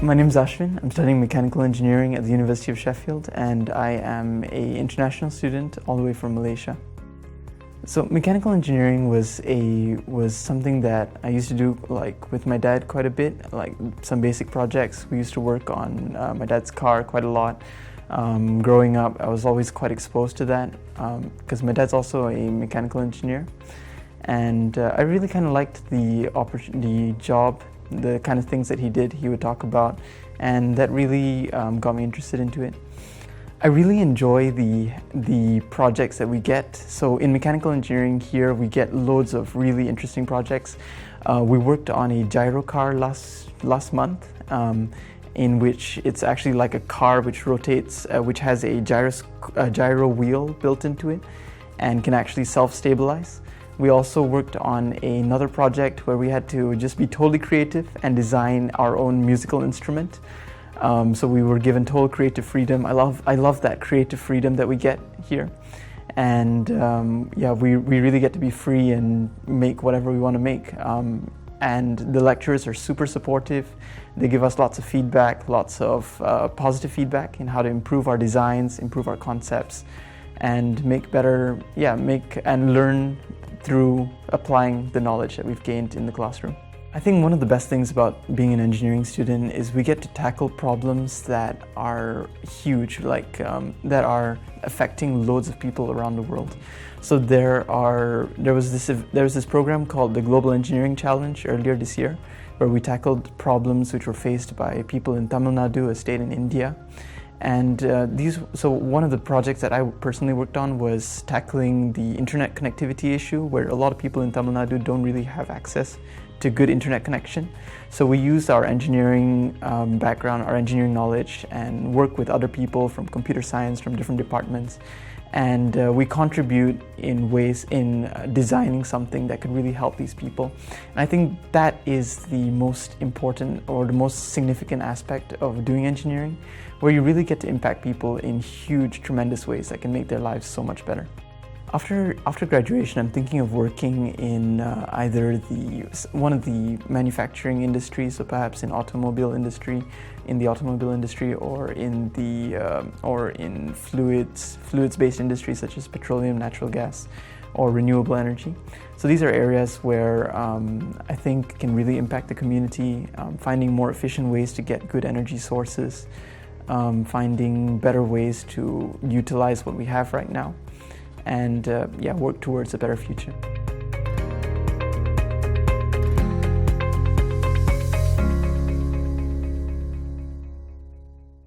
My name is Ashvin. I'm studying mechanical engineering at the University of Sheffield, and I am an international student all the way from Malaysia. So mechanical engineering was something that I used to do with my dad quite a bit, like some basic projects. We used to work on my dad's car quite a lot. Growing up, I was always quite exposed to that because my dad's also a mechanical engineer, and I really kind of liked the job, the kind of things that he would talk about, and that really got me interested into it. I really enjoy the projects that we get. So in mechanical engineering here, we get loads of really interesting projects. We worked on a gyro car last month, in which it's actually like a car which rotates, which has a gyro wheel built into it and can actually self-stabilize. We also worked on another project where we had to just be totally creative and design our own musical instrument. So we were given total creative freedom. I love that creative freedom that we get here. And we really get to be free and make whatever we want to make. And the lecturers are super supportive. They give us lots of feedback, lots of positive feedback in how to improve our designs, improve our concepts, and make and learn through applying the knowledge that we've gained in the classroom. I think one of the best things about being an engineering student is we get to tackle problems that are huge, that are affecting loads of people around the world. So there was this program called the Global Engineering Challenge earlier this year, where we tackled problems which were faced by people in Tamil Nadu, a state in India. And so one of the projects that I personally worked on was tackling the internet connectivity issue, where a lot of people in Tamil Nadu don't really have access to good internet connection. So we used our engineering background, our engineering knowledge, and work with other people from computer science, from different departments. And we contribute in ways in designing something that could really help these people. And I think that is the most important or the most significant aspect of doing engineering, where you really get to impact people in huge, tremendous ways that can make their lives so much better. After graduation, I'm thinking of working in either one of the manufacturing industries, so perhaps in the automobile industry, or in fluids-based industries such as petroleum, natural gas, or renewable energy. So these are areas where I think can really impact the community, finding more efficient ways to get good energy sources, finding better ways to utilize what we have right now, and work towards a better future.